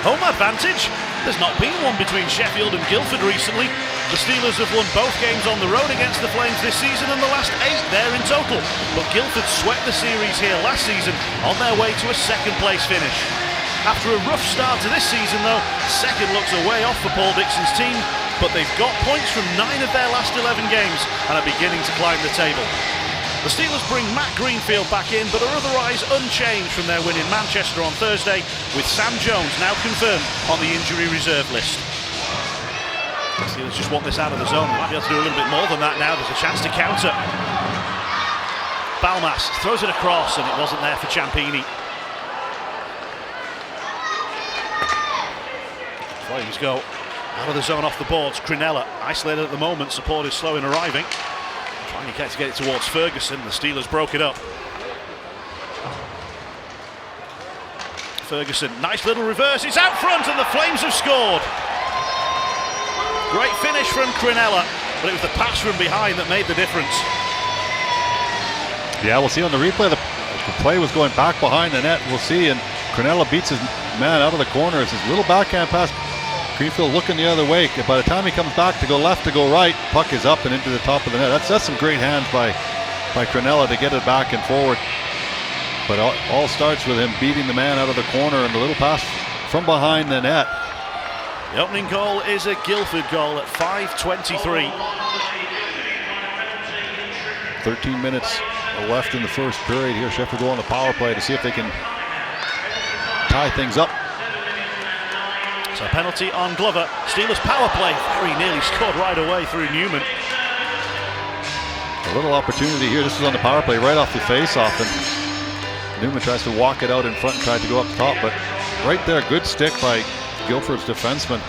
Home advantage? There's not been one between Sheffield and Guildford recently. The Steelers have won both games on the road against the Flames this season and the last 8 there in total. But Guildford swept the series here last season on their way to a second place finish. After a rough start to this season though, second looks a way off for Paul Dixon's team, but they've got points from 9 of their last 11 games and are beginning to climb the table. The Steelers bring Matt Greenfield back in, but are otherwise unchanged from their win in Manchester on Thursday, with Sam Jones now confirmed on the injury reserve list. The Steelers just want this out of the zone. They might be able to do a little bit more than that now. There's a chance to counter. Balmas throws it across, and it wasn't there for Ciampini. Flames go out of the zone off the boards. Crinella isolated at the moment. Support is slow in arriving. Trying to get it towards Ferguson. The Steelers broke it up. Ferguson, nice little reverse. It's out front and the Flames have scored. Great finish from Crinella, but it was the pass from behind that made the difference. Yeah, we'll see on the replay. The play was going back behind the net. We'll see, and Crinella beats his man out of the corner. It's his little backhand pass. Greenfield looking the other way. By the time he comes back to go left, to go right, puck is up and into the top of the net. That's some great hands by Crinella to get it back and forward. But all starts with him beating the man out of the corner and the little pass from behind the net. The opening goal is a Guildford goal at 5:23. 13 minutes left in the first period here. Sheffield go on the power play to see if they can tie things up. So penalty on Glover. Steelers power play. Very nearly scored right away through Newman. A little opportunity here. This is on the power play right off the face-off, and Newman tries to walk it out in front and tried to go up top, but right there, good stick by Guildford's defenseman.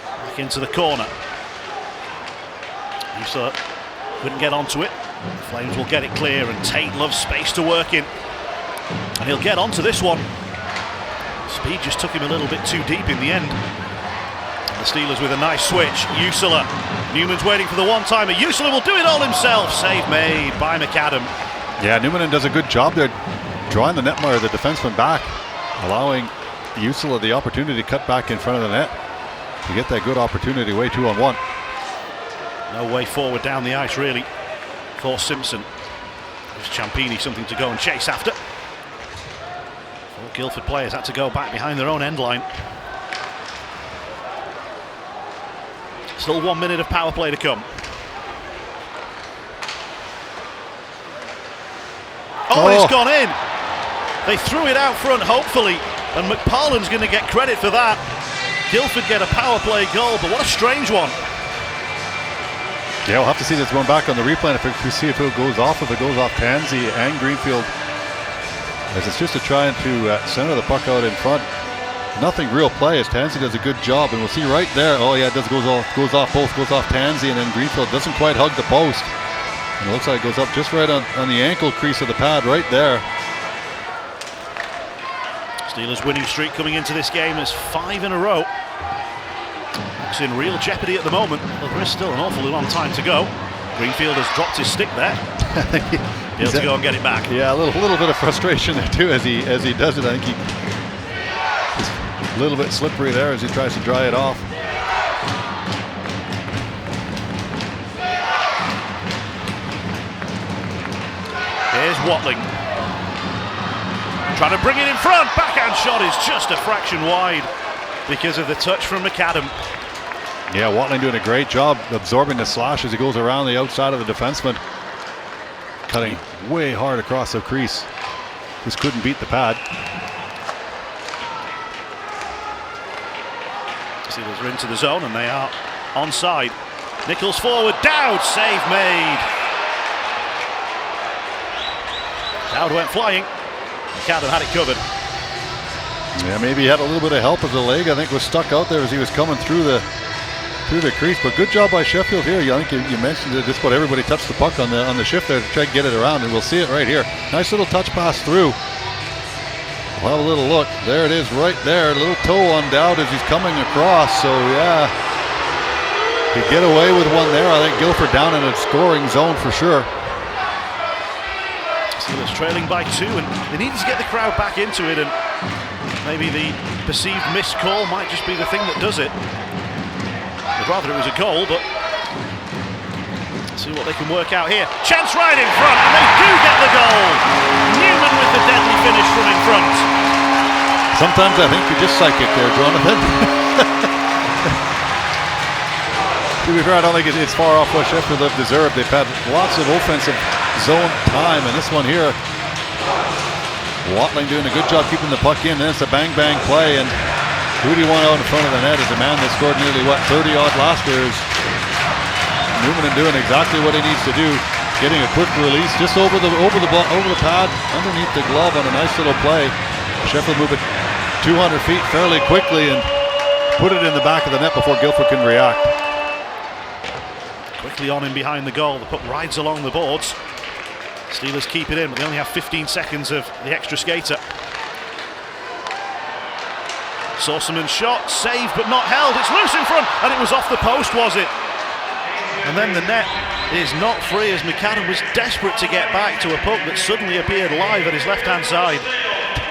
Back into the corner. Usa couldn't get onto it. The Flames will get it clear, and Tate loves space to work in. And he'll get onto this one. Speed just took him a little bit too deep in the end. And the Steelers with a nice switch. Usula. Newman's waiting for the one-timer. Usula will do it all himself. Save made by McAdam. Yeah, Newman does a good job there, drawing the netmire, the defenseman, back, allowing Usula the opportunity to cut back in front of the net to get that good opportunity. Way 2-on-1. No way forward down the ice really for Simpson. Gives Ciampini something to go and chase after. Four Guildford players had to go back behind their own end line. Still 1 minute of power play to come. Oh, it's gone in. They threw it out front, hopefully, and McParland's going to get credit for that. Guildford get a power play goal, but what a strange one. Yeah, we'll have to see this one back on the replay if we see if it goes off. If it goes off Tansey and Greenfield, as it's just trying to center the puck out in front. Nothing real play as Tansey does a good job, and we'll see right there. Oh yeah, it does goes off Tansey, and then Greenfield doesn't quite hug the post. And it looks like it goes up just right on the ankle crease of the pad right there. Steelers winning streak coming into this game is 5 in a row. It's in real jeopardy at the moment. Well, there is still an awfully long time to go. Greenfield has dropped his stick there. He'll have to go and get it back. Yeah, a little bit of frustration there too as he does it. I think he's a little bit slippery there as he tries to dry it off. Here's Watling. Trying to bring it in front. Backhand shot is just a fraction wide because of the touch from McAdam. Yeah, Watling doing a great job absorbing the slash as he goes around the outside of the defenseman. Cutting way hard across the crease. Just couldn't beat the pad. Steelers are into the zone and they are onside. Nichols forward. Dowd, save made. Dowd went flying. McAdam had it covered. Yeah, maybe he had a little bit of help as the leg, I think, was stuck out there as he was coming through the crease. But good job by Sheffield here. I think you mentioned that just about everybody touched the puck on the shift there to try to get it around, and we'll see it right here. Nice little touch pass through. We'll have a little look. There it is right there. A little toe on Dowd as he's coming across. So yeah, to get away with one there, I think Guildford down in a scoring zone for sure. Steelers trailing by 2, and they needed to get the crowd back into it, and maybe the perceived missed call might just be the thing that does it. I'd rather it was a goal, but let's see what they can work out here. Chance right in front, and they do get the goal. Newman with the deadly finish from in front. Sometimes I think you're just psychic there, Jonathan. To be fair, I don't think it's far off what Sheffield have deserved. They've had lots of offensive zone time, and this one here, Watling doing a good job keeping the puck in. Then it's a bang-bang play, and who do you want out in front of the net is a man that scored nearly, 30-odd last year. Newman doing exactly what he needs to do, getting a quick release just over the pad, underneath the glove on a nice little play. Sheffield move it 200 feet fairly quickly and put it in the back of the net before Guildford can react. Quickly on in behind the goal, the puck rides along the boards. Steelers keep it in, but they only have 15 seconds of the extra skater. Sorceman's shot, saved but not held. It's loose in front, and it was off the post, was it? And then the net is not free as McAdam was desperate to get back to a puck that suddenly appeared live at his left-hand side.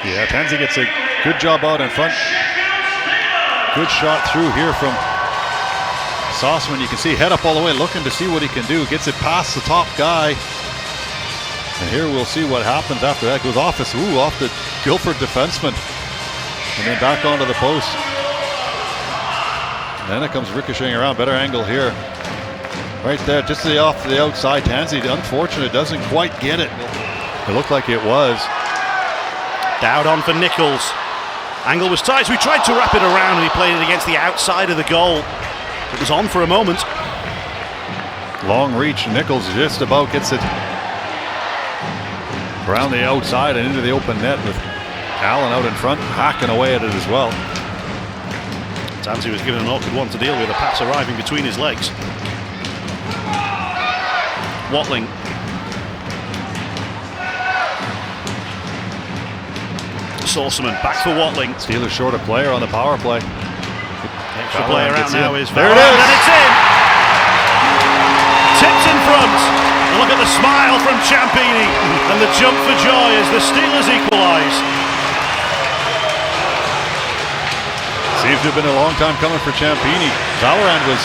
Yeah, Tansey gets a good job out in front. Good shot through here from Sauceman. You can see head up all the way, looking to see what he can do. Gets it past the top guy. And here we'll see what happens after that. Goes off the Guildford defenseman. And then back onto the post. And then it comes ricocheting around. Better angle here. Right there, just off the outside. Tansey, unfortunate, doesn't quite get it. It looked like it was. Dowd on for Nichols. Angle was tight, so he tried to wrap it around and he played it against the outside of the goal. It was on for a moment. Long reach, Nichols just about gets it around the outside and into the open net with Allen out in front, hacking away at it as well. Tansey was given an awkward one to deal with, a pass arriving between his legs. Watling. Sorceman back for Watling. Steelers short a player on the power play. Extra player out now is there it is, and it's in. Tips in front. And look at the smile from Ciampini and the jump for joy as the Steelers equalise. Seems to have been a long time coming for Ciampini. Valorant was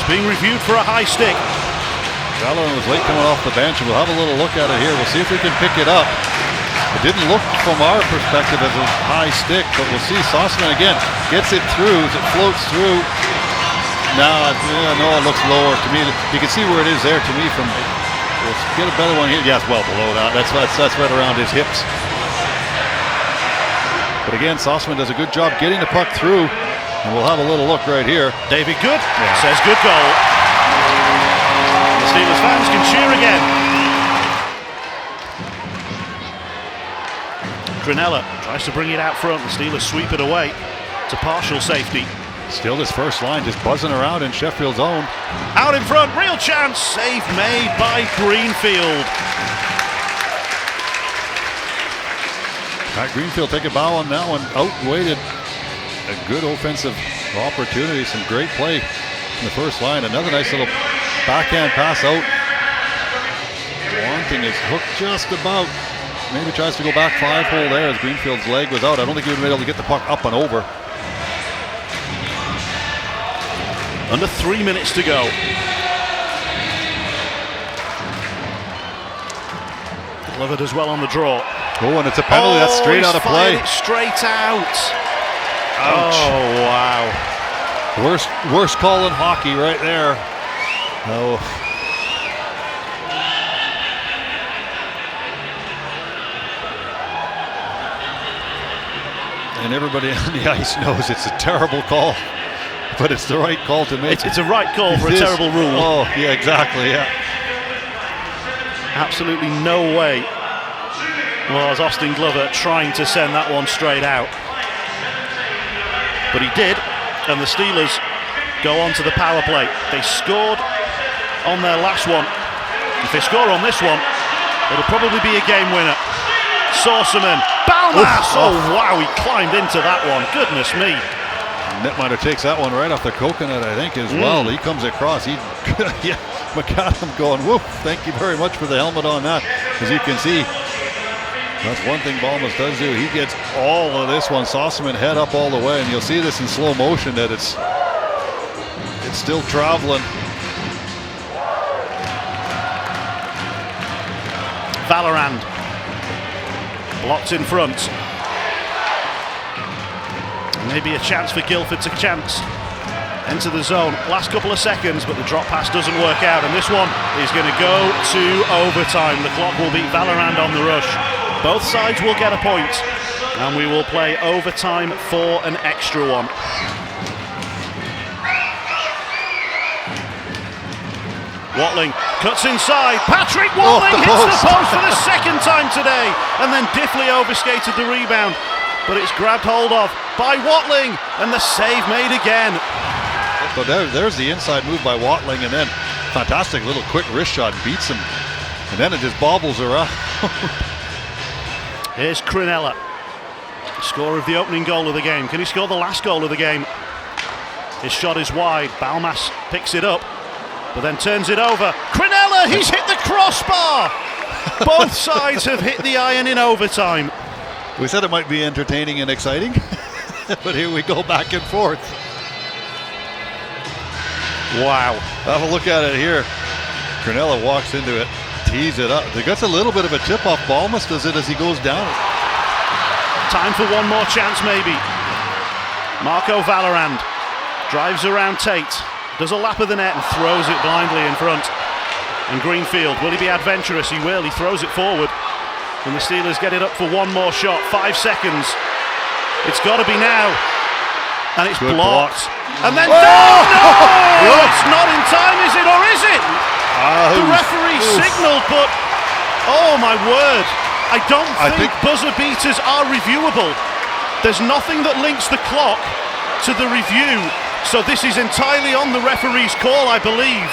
being reviewed for a high stick. Valorant was late coming off the bench, and we'll have a little look at it here. We'll see if we can pick it up. It didn't look from our perspective as a high stick, but we'll see. Sauceman again gets it through as it floats through. No, it looks lower to me. You can see where it is there to me from. Let's get a better one here. Yes, well below that. That's right around his hips. But again, Sauceman does a good job getting the puck through, and we'll have a little look right here. David Good says good goal. The Steelers fans can cheer again. Granella tries to bring it out front. The Steelers sweep it away to partial safety. Still this first line just buzzing around in Sheffield's own. Out in front, real chance, save made by Greenfield. Pat Greenfield take a bow on that one, outweighted a good offensive opportunity, some great play in the first line. Another nice little backhand pass out. Wanting is hooked just about. Maybe tries to go back 5-hole there as Greenfield's leg was out. I don't think he would have been able to get the puck up and over. Under 3 minutes to go. Glover does well on the draw. Oh, and it's a penalty. That's straight out of play. Straight out. Ouch. Oh, wow. Worst call in hockey right there. Oh. And everybody on the ice knows it's a terrible call, but it's the right call to make. It's a right call for a terrible rule. Oh, yeah, exactly, yeah. Absolutely no way was Austin Glover trying to send that one straight out. But he did, and the Steelers go on to the power play. They scored on their last one. If they score on this one, it'll probably be a game winner. Sorceman, Balmas! Oh wow, he climbed into that one. Goodness me. Netminder takes that one right off the coconut, I think, as well. He comes across. McAdam going, woof, thank you very much for the helmet on that. As you can see, That's one thing Balmas does do. He gets all of this one. Sossaman head up all the way, and you'll see this in slow motion that it's still traveling. Valorand blocked in front. Maybe a chance for Guildford to chance enter the zone. Last couple of seconds, but the drop pass doesn't work out, and this one is going to go to overtime. The clock will beat Valorand on the rush. Both sides will get a point, and we will play overtime for an extra one. Watling cuts inside. Patrick Watling hits the post for the second time today, and then Diffley overskated the rebound, but it's grabbed hold of by Watling, and the save made again. But there's the inside move by Watling, and then fantastic little quick wrist shot beats him, and then it just bobbles around. Here's Crinella, scorer of the opening goal of the game. Can he score the last goal of the game? His shot is wide. Balmas picks it up, but then turns it over. Crinella, he's hit the crossbar. Both sides have hit the iron in overtime. We said it might be entertaining and exciting, but here we go back and forth. Wow. Have a look at it here. Crinella walks into it, tees it up. He gets a little bit of a tip off. Balmas does it as he goes down. Time for one more chance, maybe. Marco Valorand drives around Tate, does a lap of the net and throws it blindly in front. And Greenfield, will he be adventurous? He will. He throws it forward. And the Steelers get it up for one more shot. 5 seconds. It's got to be now. And it's blocked. And then down! No! It's not in time, is it? Or is it? The referee signalled, but oh my word. I don't think buzzer beaters are reviewable. There's nothing that links the clock to the review. So this is entirely on the referee's call, I believe.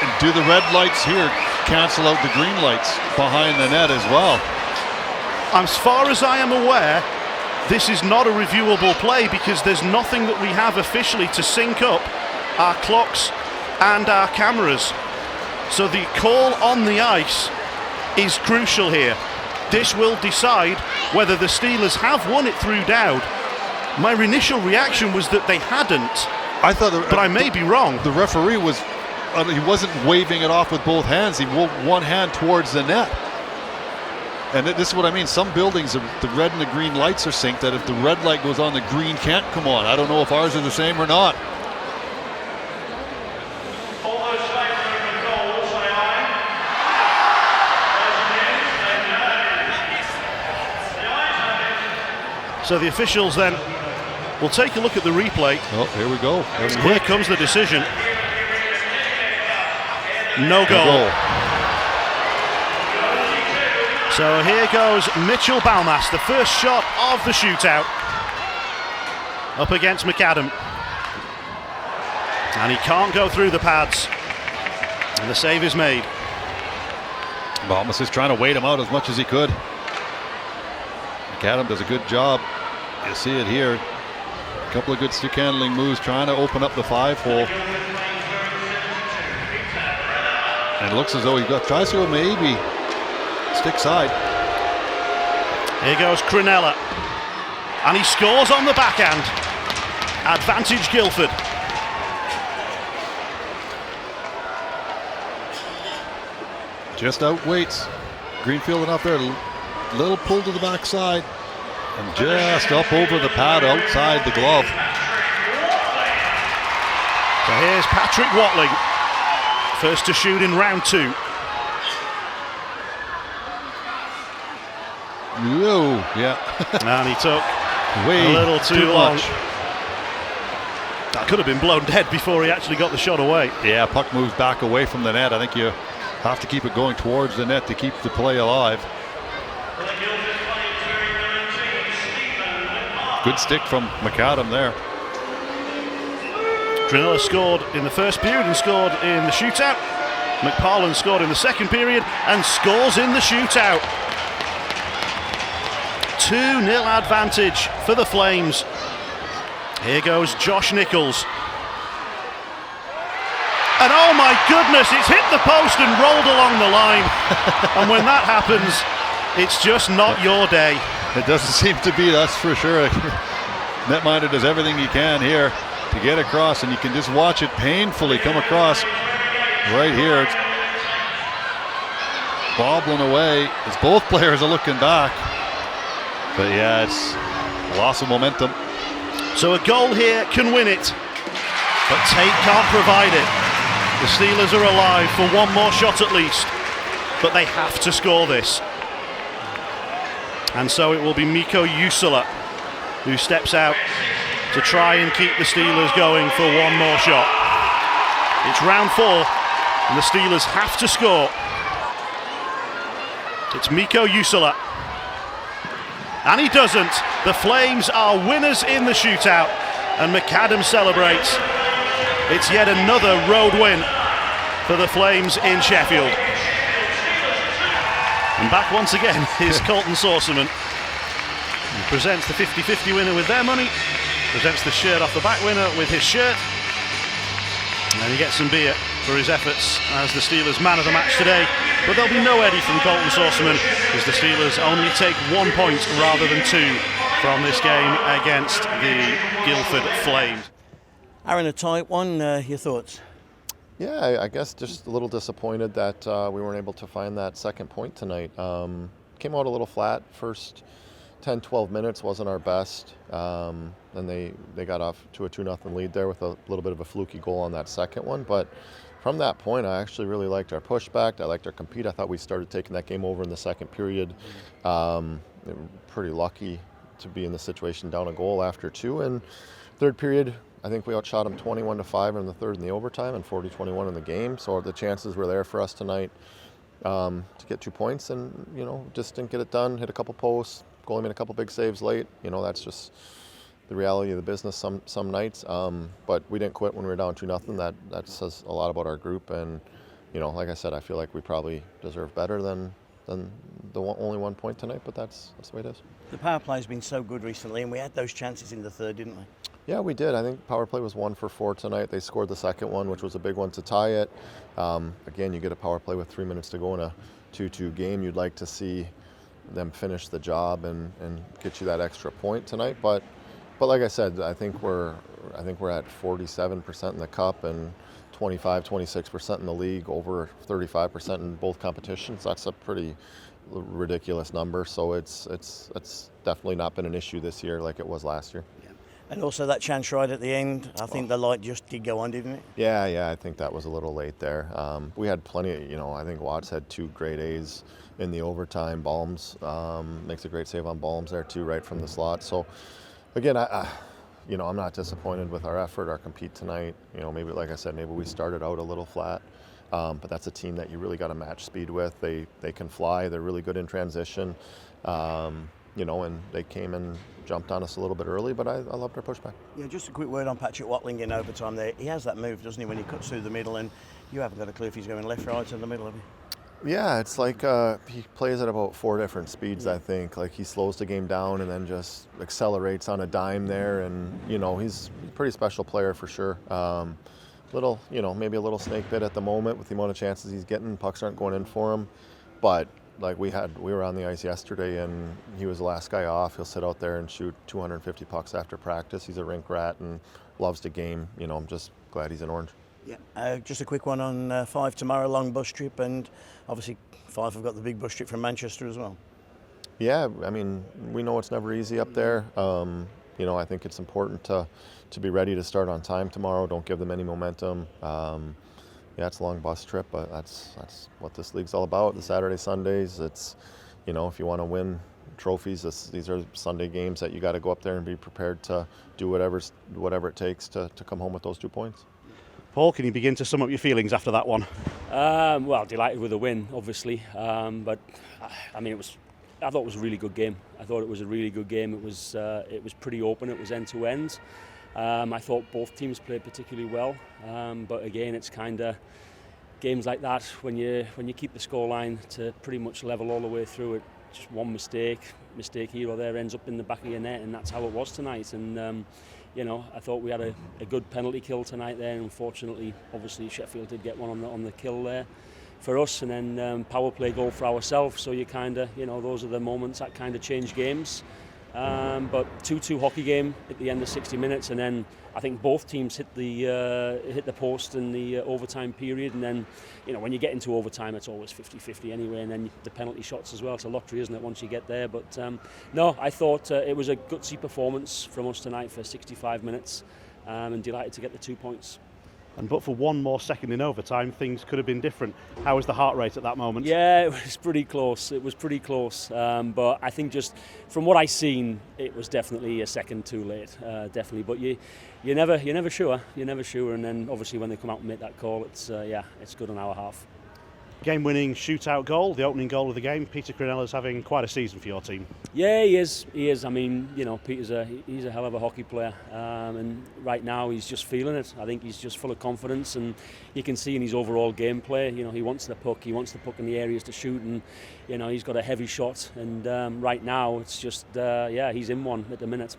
And do the red lights here cancel out the green lights behind the net as well? As far as I am aware, this is not a reviewable play because there's nothing that we have officially to sync up our clocks and our cameras. So the call on the ice is crucial here. This will decide whether the Steelers have won it through Dowd. My initial reaction was that they hadn't. I thought, but I may be wrong. The referee he wasn't waving it off with both hands. He waved one hand towards the net. And this is what I mean. Some buildings, the red and the green lights are synced, that if the red light goes on, the green can't come on. I don't know if ours are the same or not. So the officials then will take a look at the replay. Oh, here we go. Here comes the decision. No goal. So here goes Mitchell Balmas, the first shot of the shootout, up against McAdam. And he can't go through the pads. And the save is made. Balmas is trying to wait him out as much as he could. McAdam does a good job. You see it here. A couple of good stick handling moves, trying to open up the 5-hole. And it looks as though he tries to go maybe stick side. Here goes Crinella, and he scores on the backhand. Advantage Guildford. Just outweights Greenfield enough there. Little pull to the backside, and just up over the pad outside the glove. So here's Patrick Watling, first to shoot in round 2. Whoa, yeah. And he took way a little too long. much. That could have been blown dead before he actually got the shot away. Yeah, puck moves back away from the net. I think you have to keep it going towards the net to keep the play alive. Good stick from McAdam there. Crinella scored in the first period and scored in the shootout. McParland scored in the second period and scores in the shootout. 2-0 advantage for the Flames. Here goes Josh Nichols. And oh my goodness, it's hit the post and rolled along the line. And when that happens, It's just not your day. It doesn't seem to be, that's for sure. Netminder does everything he can here to get across, and you can just watch it painfully come across right here. It's bobbling away as both players are looking back. But yeah, it's a loss of momentum. So a goal here can win it, but Tate can't provide it. The Steelers are alive for one more shot at least, but they have to score this. And so it will be Mikko Jusula who steps out to try and keep the Steelers going for one more shot. It's round 4, and the Steelers have to score. It's Mikko Jusula. And he doesn't. The Flames are winners in the shootout, and McAdam celebrates. It's yet another road win for the Flames in Sheffield. And back once again is Colton Sorcerman. He presents the 50-50 winner with their money, presents the shirt off the back winner with his shirt, and he gets some beer for his efforts as the Steelers man of the match today. But there'll be no Eddie from Colton Sorcerman, as the Steelers only take 1 point rather than 2 from this game against the Guildford Flames. Aaron, a tight one, your thoughts? Yeah, I guess just a little disappointed that we weren't able to find that second point tonight. Came out a little flat. First 10-12 minutes wasn't our best. And they got off to a 2-0 lead there with a little bit of a fluky goal on that second one. But from that point, I actually really liked our pushback. I liked our compete. I thought we started taking that game over in the second period. Pretty lucky to be in the situation down a goal after 2. And third period, I think we outshot them 21-5 in the third in the overtime and 40-21 in the game. So the chances were there for us tonight to get 2 points, and just didn't get it done. Hit a couple posts, goalie made a couple big saves late. That's just the reality of the business some nights. But we didn't quit when we were down 2-0. That says a lot about our group. And like I said, I feel like we probably deserve better than the only 1 point tonight. But that's the way it is. The power play's been so good recently, and we had those chances in the third, didn't we? Yeah, we did. I think power play was 1 for 4 tonight. They scored the second one, which was a big one to tie it. Again, you get a power play with 3 minutes to go in a 2-2 game. You'd like to see them finish the job and get you that extra point tonight. But like I said, I think we're at 47% in the cup and 25-26% in the league, over 35% in both competitions. That's a pretty ridiculous number. So it's definitely not been an issue this year like it was last year. And also that chance right at the end, I think the light just did go on, didn't it? Yeah, I think that was a little late there. We had plenty, I think Watts had 2 great A's in the overtime. Balms makes a great save on Balms there too, right from the slot. So again, I'm not disappointed with our effort, our compete tonight. Maybe, like I said, maybe we started out a little flat. But that's a team that you really got to match speed with. They can fly. They're really good in transition. And they came and jumped on us a little bit early, but I loved our pushback. Yeah, just a quick word on Patrick Watling in overtime there. He has that move, doesn't he, when he cuts through the middle, and you haven't got a clue if he's going left, right, in the middle of you. Yeah, it's like he plays at about 4 different speeds, I think. Like he slows the game down and then just accelerates on a dime there, and he's a pretty special player for sure. Maybe a little snake bit at the moment with the amount of chances he's getting. Pucks aren't going in for him, but like we were on the ice yesterday and he was the last guy off. He'll sit out there and shoot 250 pucks after practice. He's a rink rat and loves the game. I'm just glad he's in orange. Yeah. Just a quick one on 5 tomorrow, long bus trip, and obviously 5 have got the big bus trip from Manchester as well. Yeah, I mean, we know it's never easy up there. I think it's important to be ready to start on time tomorrow. Don't give them any momentum. It's a long bus trip, but that's what this league's all about. The Saturday, Sundays, it's, if you want to win trophies, these are Sunday games that you got to go up there and be prepared to do whatever it takes to come home with those 2 points. Paul, can you begin to sum up your feelings after that one? Well, delighted with the win, obviously, but I thought it was a really good game. It was pretty open. It was end to end. I thought both teams played particularly well, but again, it's kind of games like that when you keep the scoreline to pretty much level all the way through it. Just one mistake here or there ends up in the back of your net, and that's how it was tonight. And I thought we had a good penalty kill tonight there. Unfortunately, obviously Sheffield did get one on the kill there. for us, and then power play goal for ourselves. So you kind of, those are the moments that kind of change games. But 2-2 hockey game at the end of 60 minutes, and then I think both teams hit the post in the overtime period, and then when you get into overtime it's always 50-50 anyway, and then the penalty shots as well. It's a lottery, isn't it, once you get there? But no, I thought it was a gutsy performance from us tonight for 65 minutes, and delighted to get the 2 points. But for one more second in overtime, things could have been different. How was the heart rate at that moment? Yeah, it was pretty close. But I think just from what I seen, it was definitely a second too late. Definitely. But you're never sure. And then obviously when they come out and make that call, it's good on our half. Game-winning shootout goal, the opening goal of the game. Peter Crinella's having quite a season for your team. Yeah, he is. I mean, Peter's he's a hell of a hockey player, and right now he's just feeling it. I think he's just full of confidence, and you can see in his overall gameplay. He wants the puck. He wants the puck in the areas to shoot, and he's got a heavy shot. And right now, it's just he's in one at the minute.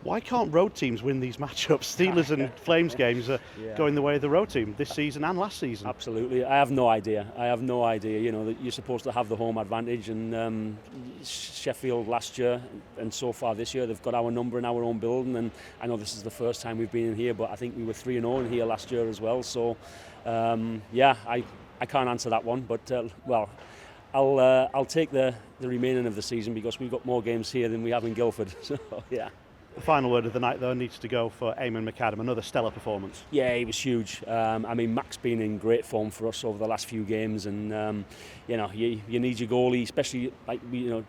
Why can't road teams win these matchups? Steelers and Flames games are going the way of the road team this season and last season. Absolutely. I have no idea. That you're supposed to have the home advantage, and Sheffield last year and so far this year, they've got our number in our own building, and I know this is the first time we've been in here, but I think we were 3-0 in here last year as well. So, I can't answer that one, but I'll take the remaining of the season because we've got more games here than we have in Guildford. So, yeah. The final word of the night, though, needs to go for Eamon McAdam. Another stellar performance. Yeah, he was huge. Mac's been in great form for us over the last few games, and you need your goalie, especially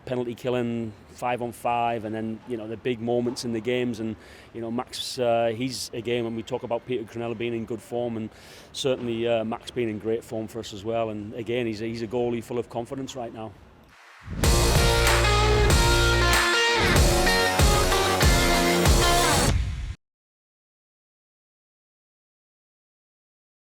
penalty killing 5-on-5, and then the big moments in the games. And Mac's he's again, when we talk about Peter Crinella being in good form, and certainly Mac's been in great form for us as well. And again, he's a goalie full of confidence right now.